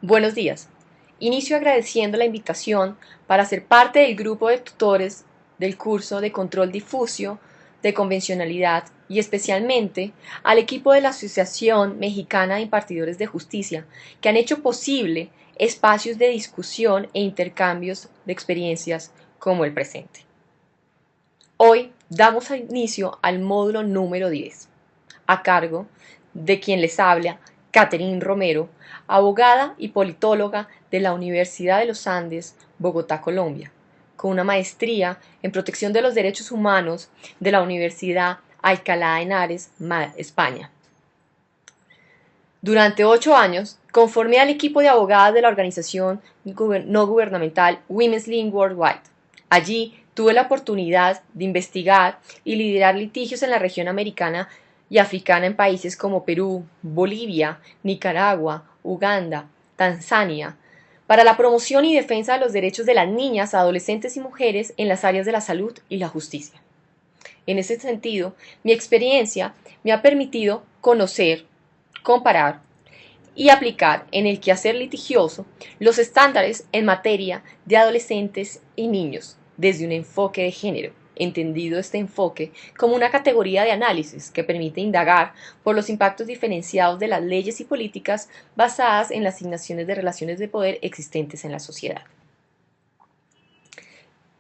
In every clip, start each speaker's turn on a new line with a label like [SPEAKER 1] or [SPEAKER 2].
[SPEAKER 1] Buenos días. Inicio agradeciendo la invitación para ser parte del grupo de tutores del curso de control difuso de convencionalidad y especialmente al equipo de la Asociación Mexicana de Impartidores de Justicia que han hecho posible espacios de discusión e intercambios de experiencias como el presente. Hoy damos inicio al módulo número 10, a cargo de quien les habla, Catherine Romero, abogada y politóloga de la Universidad de los Andes, Bogotá, Colombia, con una maestría en protección de los derechos humanos de la Universidad Alcalá de Henares, España. Durante 8 años, conformé al equipo de abogadas de la organización no gubernamental Women's Link Worldwide. Allí tuve la oportunidad de investigar y liderar litigios en la región americana y africana en países como Perú, Bolivia, Nicaragua, Uganda, Tanzania, para la promoción y defensa de los derechos de las niñas, adolescentes y mujeres en las áreas de la salud y la justicia. En ese sentido, mi experiencia me ha permitido conocer, comparar y aplicar en el quehacer litigioso los estándares en materia de adolescentes y niños desde un enfoque de género, entendido este enfoque como una categoría de análisis que permite indagar por los impactos diferenciados de las leyes y políticas basadas en las asignaciones de relaciones de poder existentes en la sociedad.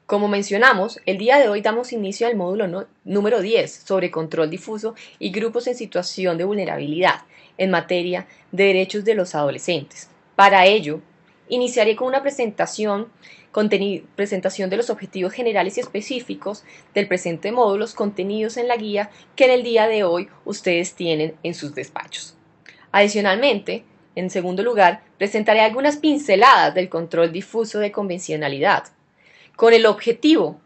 [SPEAKER 1] Como mencionamos, el día de hoy damos inicio al módulo número 10 sobre control difuso y grupos en situación de vulnerabilidad en materia de derechos de los adolescentes. Para ello, iniciaré con una presentación de los objetivos generales y específicos del presente módulo contenidos en la guía que en el día de hoy ustedes tienen en sus despachos. Adicionalmente, en segundo lugar, presentaré algunas pinceladas del control difuso de convencionalidad, con el objetivo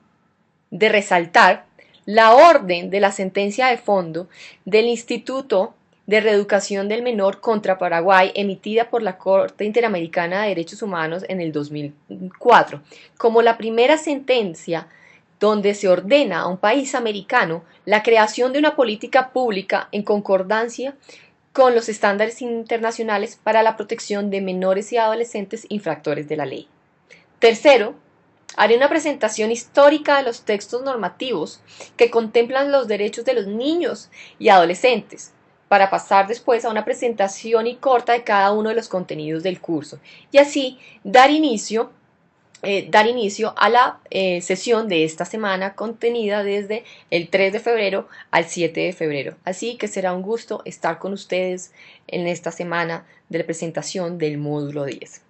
[SPEAKER 1] de resaltar la orden de la sentencia de fondo del Instituto de Reeducación del Menor contra Paraguay emitida por la Corte Interamericana de Derechos Humanos en el 2004, como la primera sentencia donde se ordena a un país americano la creación de una política pública en concordancia con los estándares internacionales para la protección de menores y adolescentes infractores de la ley. Tercero, haré una presentación histórica de los textos normativos que contemplan los derechos de los niños y adolescentes, para pasar después a una presentación y corta de cada uno de los contenidos del curso, y así dar inicio a la sesión de esta semana contenida desde el 3 de febrero al 7 de febrero. Así que será un gusto estar con ustedes en esta semana de la presentación del módulo 10.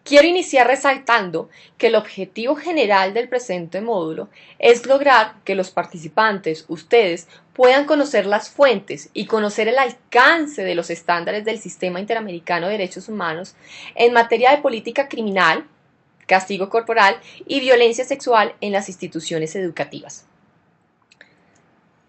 [SPEAKER 1] Quiero iniciar resaltando que el objetivo general del presente módulo es lograr que los participantes, ustedes, puedan conocer las fuentes y conocer el alcance de los estándares del Sistema Interamericano de Derechos Humanos en materia de política criminal, castigo corporal y violencia sexual en las instituciones educativas.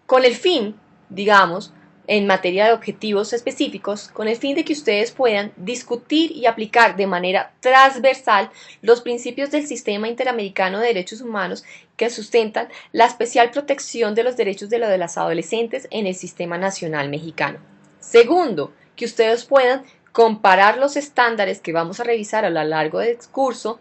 [SPEAKER 1] Con el fin, digamos, en materia de objetivos específicos, con el fin de que ustedes puedan discutir y aplicar de manera transversal los principios del Sistema Interamericano de Derechos Humanos que sustentan la especial protección de los derechos de las adolescentes en el Sistema Nacional Mexicano. Segundo, que ustedes puedan comparar los estándares que vamos a revisar a lo largo del curso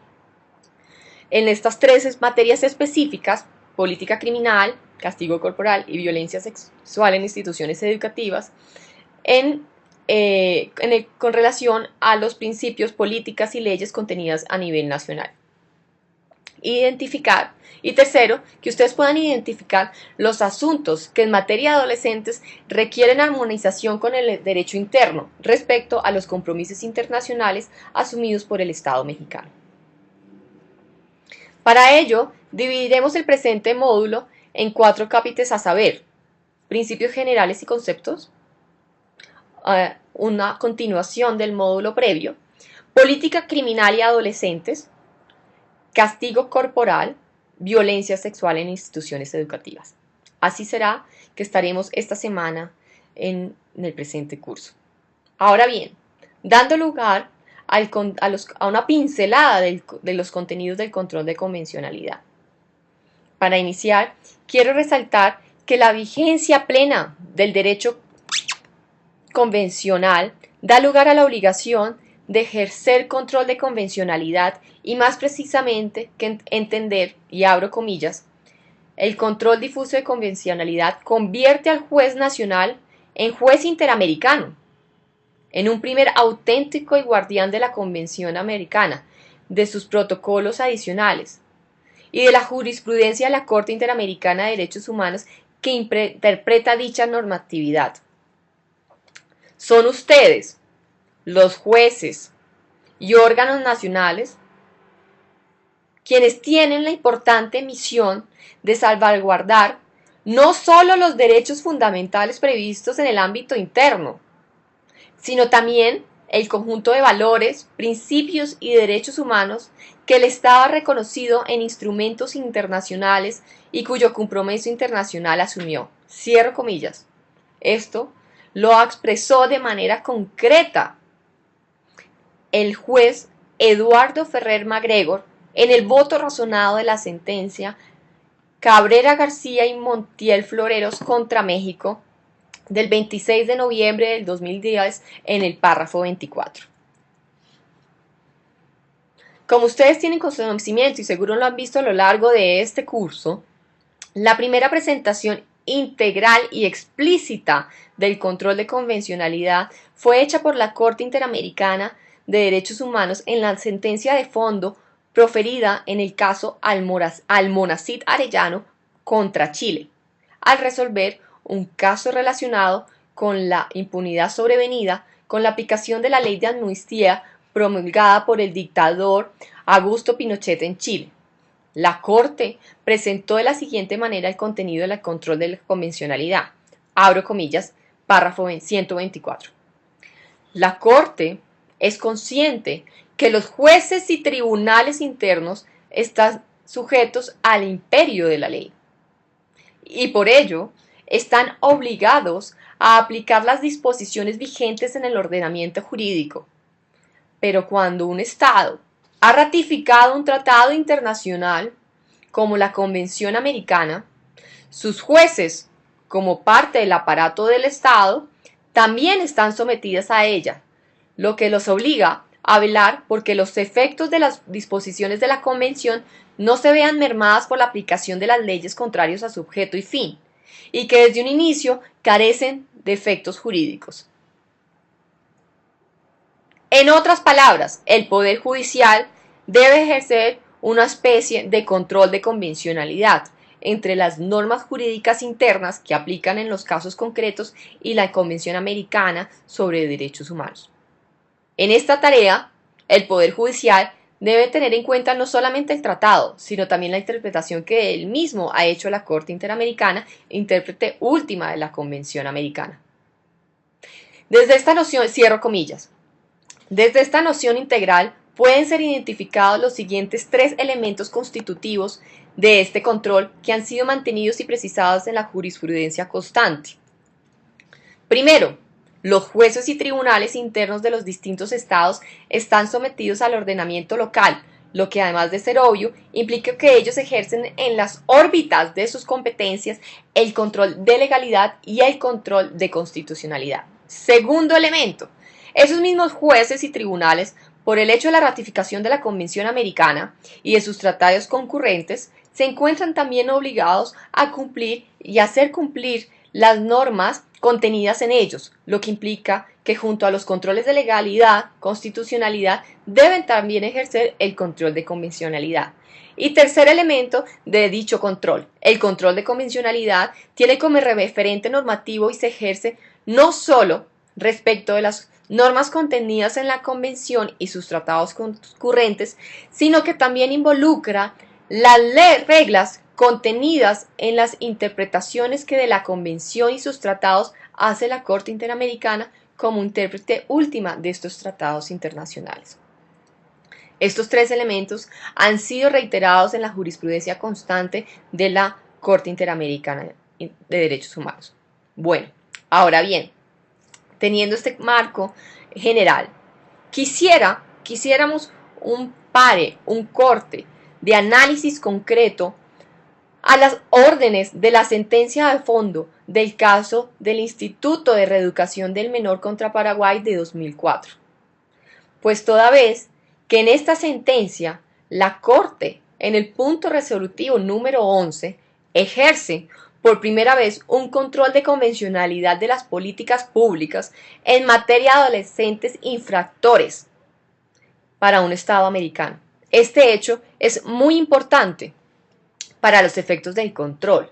[SPEAKER 1] en estas tres materias específicas: política criminal, castigo corporal y violencia sexual en instituciones educativas, con relación a los principios, políticas y leyes contenidas a nivel nacional. Identificar. Y tercero, que ustedes puedan identificar los asuntos que en materia de adolescentes requieren armonización con el derecho interno respecto a los compromisos internacionales asumidos por el Estado mexicano. Para ello, dividiremos el presente módulo en 4 capítulos, a saber: principios generales y conceptos, una continuación del módulo previo, política criminal y adolescentes, castigo corporal, violencia sexual en instituciones educativas. Así será que estaremos esta semana en el presente curso. Ahora bien, dando lugar a una pincelada de los contenidos del control de convencionalidad. Para iniciar, quiero resaltar que la vigencia plena del derecho convencional da lugar a la obligación de ejercer control de convencionalidad y más precisamente que entender, y abro comillas, el control difuso de convencionalidad convierte al juez nacional en juez interamericano, en un primer auténtico y guardián de la Convención Americana, de sus protocolos adicionales y de la jurisprudencia de la Corte Interamericana de Derechos Humanos que interpreta dicha normatividad. Son ustedes, los jueces y órganos nacionales, quienes tienen la importante misión de salvaguardar no solo los derechos fundamentales previstos en el ámbito interno, sino también el conjunto de valores, principios y derechos humanos que el Estado ha reconocido en instrumentos internacionales y cuyo compromiso internacional asumió. Cierro comillas. Esto lo expresó de manera concreta el juez Eduardo Ferrer MacGregor en el voto razonado de la sentencia Cabrera García y Montiel Floreros contra México del 26 de noviembre del 2010 en el párrafo 24. Como ustedes tienen conocimiento y seguro lo han visto a lo largo de este curso, la primera presentación integral y explícita del control de convencionalidad fue hecha por la Corte Interamericana de Derechos Humanos en la sentencia de fondo proferida en el caso Almonacid Arellano contra Chile, al resolver un caso relacionado con la impunidad sobrevenida con la aplicación de la ley de amnistía promulgada por el dictador Augusto Pinochet en Chile. La Corte presentó de la siguiente manera el contenido del control de la convencionalidad. Abro comillas, párrafo 124. La Corte es consciente que los jueces y tribunales internos están sujetos al imperio de la ley y por ello están obligados a aplicar las disposiciones vigentes en el ordenamiento jurídico. Pero cuando un Estado ha ratificado un tratado internacional como la Convención Americana, sus jueces, como parte del aparato del Estado, también están sometidas a ella, lo que los obliga a velar porque los efectos de las disposiciones de la Convención no se vean mermadas por la aplicación de las leyes contrarias a su objeto y fin, y que desde un inicio carecen de efectos jurídicos. En otras palabras, el Poder Judicial debe ejercer una especie de control de convencionalidad entre las normas jurídicas internas que aplican en los casos concretos y la Convención Americana sobre Derechos Humanos. En esta tarea, el Poder Judicial debe tener en cuenta no solamente el tratado, sino también la interpretación que él mismo ha hecho la Corte Interamericana, intérprete última de la Convención Americana. Desde esta noción, cierro comillas, desde esta noción integral pueden ser identificados los siguientes tres elementos constitutivos de este control que han sido mantenidos y precisados en la jurisprudencia constante. Primero, los jueces y tribunales internos de los distintos estados están sometidos al ordenamiento local, lo que además de ser obvio, implica que ellos ejercen en las órbitas de sus competencias el control de legalidad y el control de constitucionalidad. Segundo elemento, esos mismos jueces y tribunales, por el hecho de la ratificación de la Convención Americana y de sus tratados concurrentes, se encuentran también obligados a cumplir y hacer cumplir las normas contenidas en ellos, lo que implica que junto a los controles de legalidad, constitucionalidad, deben también ejercer el control de convencionalidad. Y tercer elemento de dicho control, el control de convencionalidad tiene como referente normativo y se ejerce no solo respecto de las normas contenidas en la Convención y sus tratados concurrentes, sino que también involucra las reglas contenidas en las interpretaciones que de la Convención y sus tratados hace la Corte Interamericana como intérprete última de estos tratados internacionales. Estos tres elementos han sido reiterados en la jurisprudencia constante de la Corte Interamericana de Derechos Humanos. Bueno, ahora bien, teniendo este marco general, quisiéramos un corte de análisis concreto a las órdenes de la sentencia de fondo del caso del Instituto de Reeducación del Menor contra Paraguay de 2004. Pues toda vez que en esta sentencia la Corte, en el punto resolutivo número 11, ejerce por primera vez un control de convencionalidad de las políticas públicas en materia de adolescentes infractores para un Estado americano. Este hecho es muy importante para los efectos del control,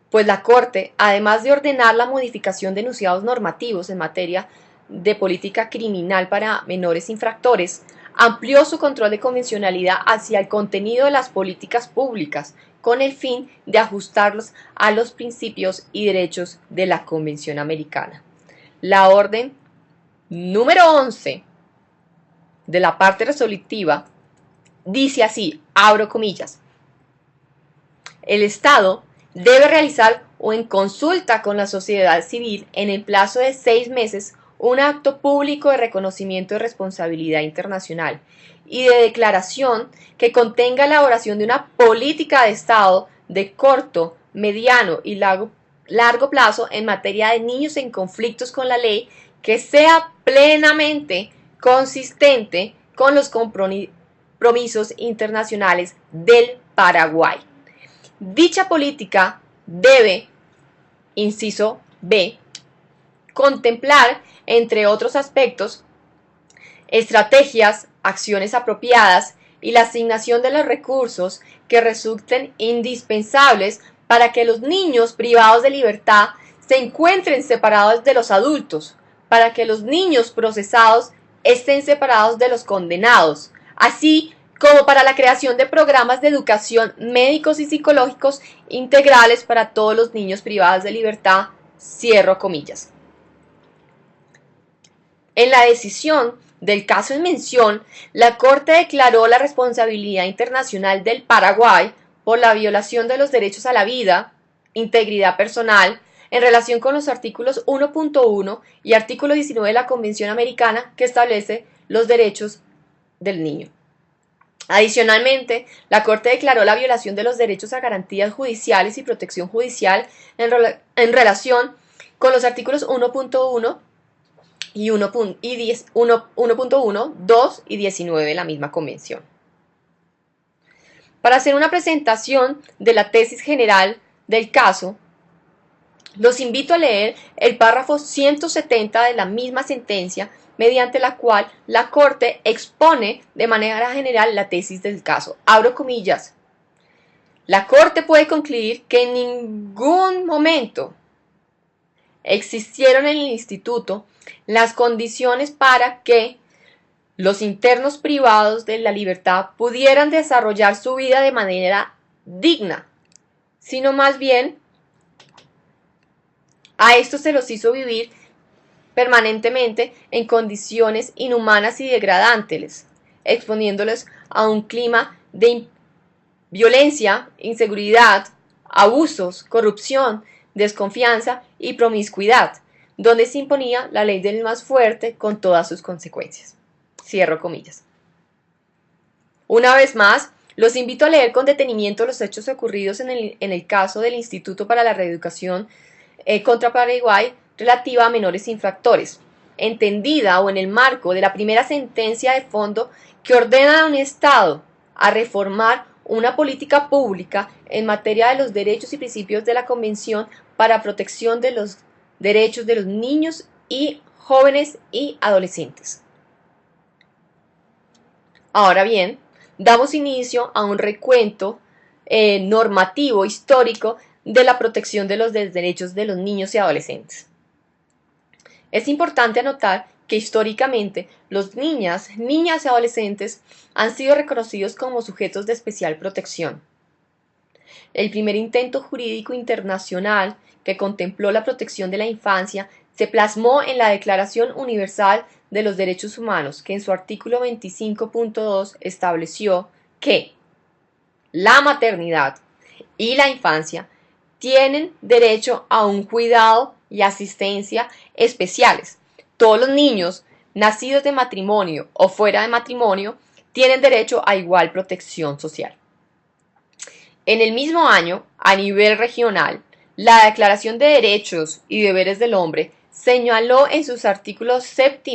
[SPEAKER 1] pues la Corte, además de ordenar la modificación de enunciados normativos en materia de política criminal para menores infractores, amplió su control de convencionalidad hacia el contenido de las políticas públicas, con el fin de ajustarlos a los principios y derechos de la Convención Americana. La orden número 11 de la parte resolutiva dice así, abro comillas, el Estado debe realizar o en consulta con la sociedad civil en el plazo de 6 meses un acto público de reconocimiento de responsabilidad internacional y de declaración que contenga la elaboración de una política de Estado de corto, mediano y largo plazo en materia de niños en conflictos con la ley que sea plenamente consistente con los compromisos internacionales del Paraguay. Dicha política debe, inciso B, contemplar, entre otros aspectos, estrategias, acciones apropiadas y la asignación de los recursos que resulten indispensables para que los niños privados de libertad se encuentren separados de los adultos, para que los niños procesados estén separados de los condenados, así como para la creación de programas de educación médicos y psicológicos integrales para todos los niños privados de libertad, cierro comillas. En la decisión del caso en mención, la Corte declaró la responsabilidad internacional del Paraguay por la violación de los derechos a la vida, integridad personal, en relación con los artículos 1.1 y artículo 19 de la Convención Americana que establece los derechos del niño. Adicionalmente, la Corte declaró la violación de los derechos a garantías judiciales y protección judicial en relación con los artículos 1.1 y 1.1, 2 y 19 de la misma convención. Para hacer una presentación de la tesis general del caso, los invito a leer el párrafo 170 de la misma sentencia, mediante la cual la Corte expone de manera general la tesis del caso. Abro comillas. La Corte puede concluir que en ningún momento existieron en el instituto las condiciones para que los internos privados de la libertad pudieran desarrollar su vida de manera digna, sino más bien a estos se los hizo vivir permanentemente en condiciones inhumanas y degradantes, exponiéndoles a un clima de violencia, inseguridad, abusos, corrupción, desconfianza y promiscuidad, donde se imponía la ley del más fuerte con todas sus consecuencias. Cierro comillas. Una vez más, los invito a leer con detenimiento los hechos ocurridos en el caso del Instituto para la Reeducación contra Paraguay relativa a menores infractores, entendida o en el marco de la primera sentencia de fondo que ordena a un Estado a reformar una política pública en materia de los derechos y principios de la Convención para protección de los derechos de los niños y jóvenes y adolescentes. Ahora bien, damos inicio a un recuento normativo histórico de la protección de los derechos de los niños y adolescentes. Es importante anotar que históricamente los niñas y adolescentes han sido reconocidos como sujetos de especial protección. El primer intento jurídico internacional que contempló la protección de la infancia se plasmó en la Declaración Universal de los Derechos Humanos, que en su artículo 25.2 estableció que la maternidad y la infancia tienen derecho a un cuidado y asistencia especiales. Todos los niños nacidos de matrimonio o fuera de matrimonio tienen derecho a igual protección social. En el mismo año, a nivel regional, La Declaración de Derechos y Deberes del Hombre señaló en sus artículos 7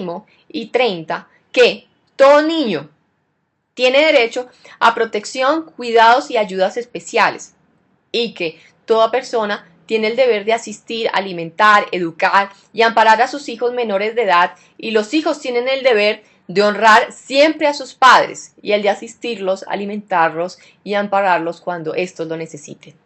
[SPEAKER 1] y 30 que todo niño tiene derecho a protección, cuidados y ayudas especiales, y que toda persona tiene el deber de asistir, alimentar, educar y amparar a sus hijos menores de edad, y los hijos tienen el deber de honrar siempre a sus padres y el de asistirlos, alimentarlos y ampararlos cuando éstos lo necesiten.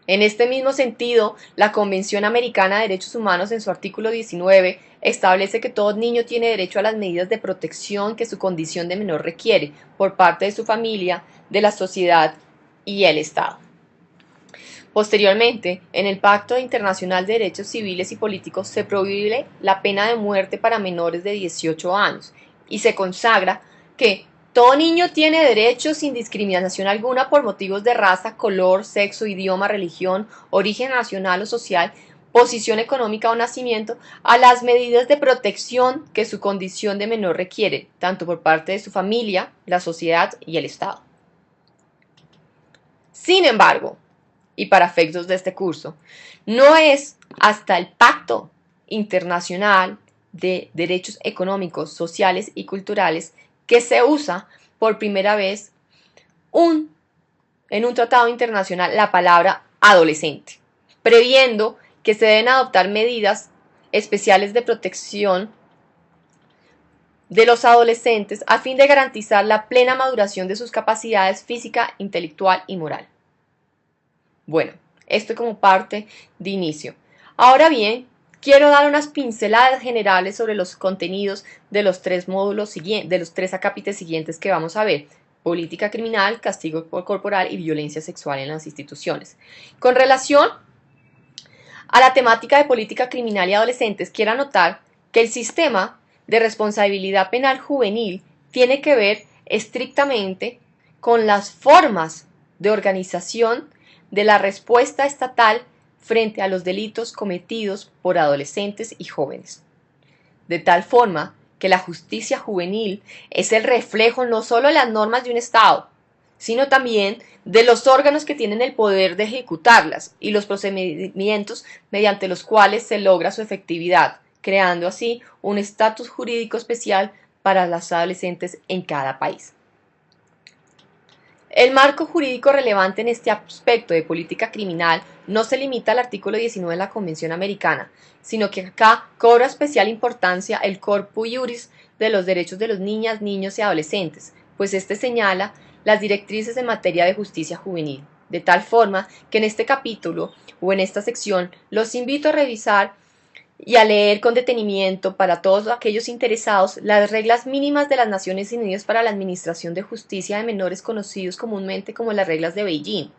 [SPEAKER 1] En este mismo sentido, la Convención Americana de Derechos Humanos en su artículo 19 establece que todo niño tiene derecho a las medidas de protección que su condición de menor requiere por parte de su familia, de la sociedad y el Estado. Posteriormente, en el Pacto Internacional de Derechos Civiles y Políticos se prohíbe la pena de muerte para menores de 18 años y se consagra que todo niño tiene derecho sin discriminación alguna por motivos de raza, color, sexo, idioma, religión, origen nacional o social, posición económica o nacimiento, a las medidas de protección que su condición de menor requiere, tanto por parte de su familia, la sociedad y el Estado. Sin embargo, y para efectos de este curso, no es hasta el Pacto Internacional de Derechos Económicos, Sociales y Culturales que se usa por primera vez en un tratado internacional la palabra adolescente, previendo que se deben adoptar medidas especiales de protección de los adolescentes a fin de garantizar la plena maduración de sus capacidades física, intelectual y moral. Bueno, esto como parte de inicio. Ahora bien, quiero dar unas pinceladas generales sobre los contenidos de los tres módulos siguientes, de los tres acápites siguientes que vamos a ver: política criminal, castigo corporal y violencia sexual en las instituciones. Con relación a la temática de política criminal y adolescentes, quiero anotar que el sistema de responsabilidad penal juvenil tiene que ver estrictamente con las formas de organización de la respuesta estatal frente a los delitos cometidos por adolescentes y jóvenes. De tal forma que la justicia juvenil es el reflejo no solo de las normas de un Estado, sino también de los órganos que tienen el poder de ejecutarlas y los procedimientos mediante los cuales se logra su efectividad, creando así un estatus jurídico especial para las adolescentes en cada país. El marco jurídico relevante en este aspecto de política criminal no se limita al artículo 19 de la Convención Americana, sino que acá cobra especial importancia el corpus iuris de los derechos de los niñas, niños y adolescentes, pues este señala las directrices en materia de justicia juvenil, de tal forma que en este capítulo o en esta sección los invito a revisar y a leer con detenimiento, para todos aquellos interesados, las reglas mínimas de las Naciones Unidas para la Administración de Justicia de Menores, conocidos comúnmente como las reglas de Beijing.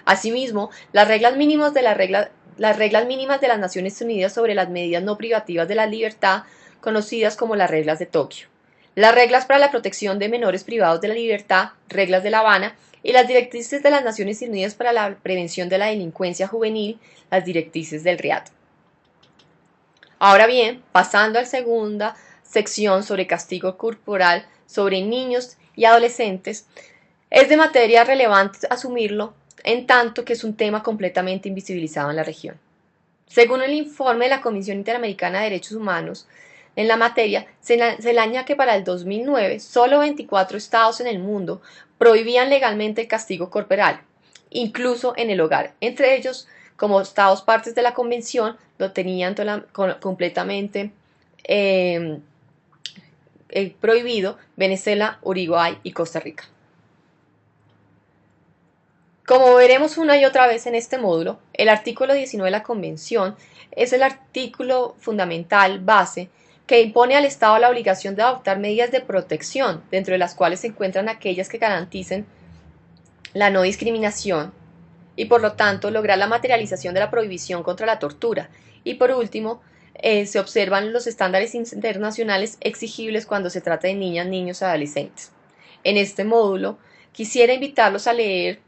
[SPEAKER 1] Asimismo, las reglas mínimas de las Naciones Unidas sobre las medidas no privativas de la libertad, conocidas como las reglas de Tokio. Las reglas para la protección de menores privados de la libertad, reglas de La Habana, y las directrices de las Naciones Unidas para la prevención de la delincuencia juvenil, las directrices del RIAD. Ahora bien, pasando a la segunda sección sobre castigo corporal sobre niños y adolescentes, es de materia relevante asumirlo en tanto que es un tema completamente invisibilizado en la región. Según el informe de la Comisión Interamericana de Derechos Humanos en la materia, se señala que para el 2009 solo 24 estados en el mundo prohibían legalmente el castigo corporal, incluso en el hogar. Entre ellos, como estados partes de la convención, lo tenían completamente prohibido Venezuela, Uruguay y Costa Rica. Como veremos una y otra vez en este módulo, el artículo 19 de la Convención es el artículo fundamental base que impone al Estado la obligación de adoptar medidas de protección, dentro de las cuales se encuentran aquellas que garanticen la no discriminación y por lo tanto lograr la materialización de la prohibición contra la tortura. Y por último, se observan los estándares internacionales exigibles cuando se trata de niñas, niños y adolescentes. En este módulo quisiera invitarlos a leer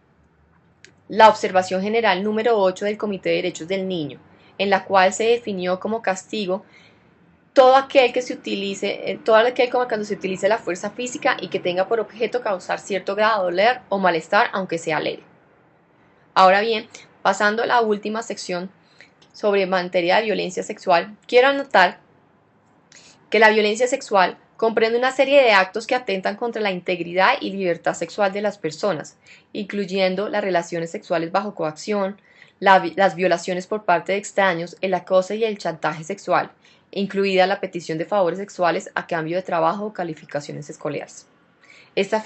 [SPEAKER 1] la observación general número 8 del Comité de Derechos del Niño, en la cual se definió como castigo todo aquel cuando se utilice la fuerza física y que tenga por objeto causar cierto grado de dolor o malestar, aunque sea leve. Ahora bien, Pasando a la última sección sobre materia de violencia sexual, quiero anotar que la violencia sexual comprende una serie de actos que atentan contra la integridad y libertad sexual de las personas, incluyendo las relaciones sexuales bajo coacción, las violaciones por parte de extraños, el acoso y el chantaje sexual, incluida la petición de favores sexuales a cambio de trabajo o calificaciones escolares. Esta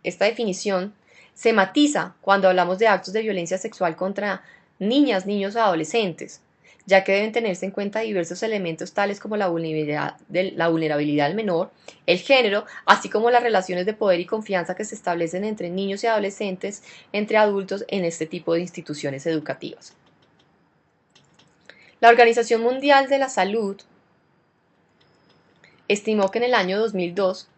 [SPEAKER 1] definición se matiza cuando hablamos de actos de violencia sexual contra niñas, niños o adolescentes, ya que deben tenerse en cuenta diversos elementos tales como la vulnerabilidad del menor, el género, así como las relaciones de poder y confianza que se establecen entre niños y adolescentes, entre adultos en este tipo de instituciones educativas. La Organización Mundial de la Salud estimó que en el año 2002,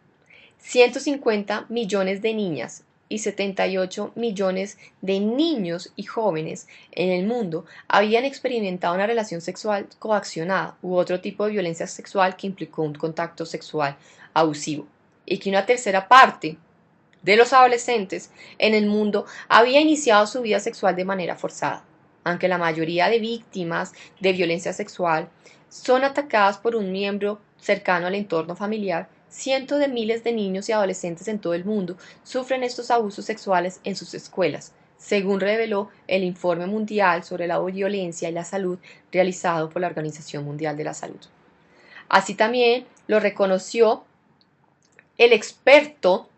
[SPEAKER 1] 150 millones de niñas y 78 millones de niños y jóvenes en el mundo habían experimentado una relación sexual coaccionada u otro tipo de violencia sexual que implicó un contacto sexual abusivo, y que una tercera parte de los adolescentes en el mundo había iniciado su vida sexual de manera forzada. Aunque la mayoría de víctimas de violencia sexual son atacadas por un miembro cercano al entorno familiar, cientos de miles de niños y adolescentes en todo el mundo sufren estos abusos sexuales en sus escuelas, según reveló el Informe Mundial sobre la Violencia y la Salud realizado por la Organización Mundial de la Salud. Así también lo reconoció el experto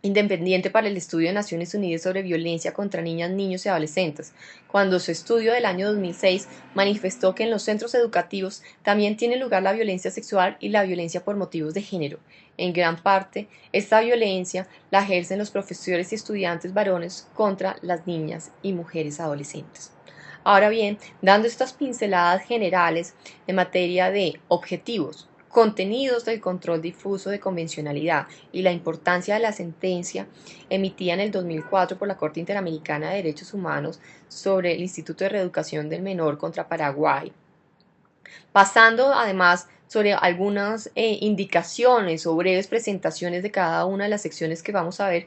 [SPEAKER 1] independiente para el Estudio de Naciones Unidas sobre Violencia contra Niñas, Niños y Adolescentes, cuando su estudio del año 2006 manifestó que en los centros educativos también tiene lugar la violencia sexual y la violencia por motivos de género. En gran parte, esta violencia la ejercen los profesores y estudiantes varones contra las niñas y mujeres adolescentes. Ahora bien, dando estas pinceladas generales en materia de objetivos, contenidos del control difuso de convencionalidad y la importancia de la sentencia emitida en el 2004 por la Corte Interamericana de Derechos Humanos sobre el Instituto de Reeducación del Menor contra Paraguay. Pasando además sobre algunas indicaciones o breves presentaciones de cada una de las secciones que vamos a ver,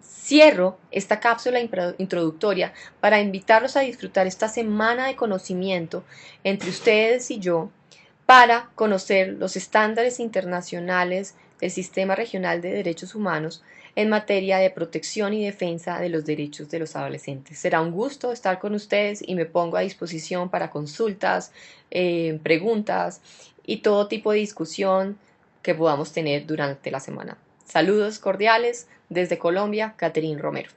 [SPEAKER 1] cierro esta cápsula introductoria para invitarlos a disfrutar esta semana de conocimiento entre ustedes y yo, para conocer los estándares internacionales del Sistema Regional de Derechos Humanos en materia de protección y defensa de los derechos de los adolescentes. Será un gusto estar con ustedes y me pongo a disposición para consultas, preguntas y todo tipo de discusión que podamos tener durante la semana. Saludos cordiales desde Colombia, Catherine Romero.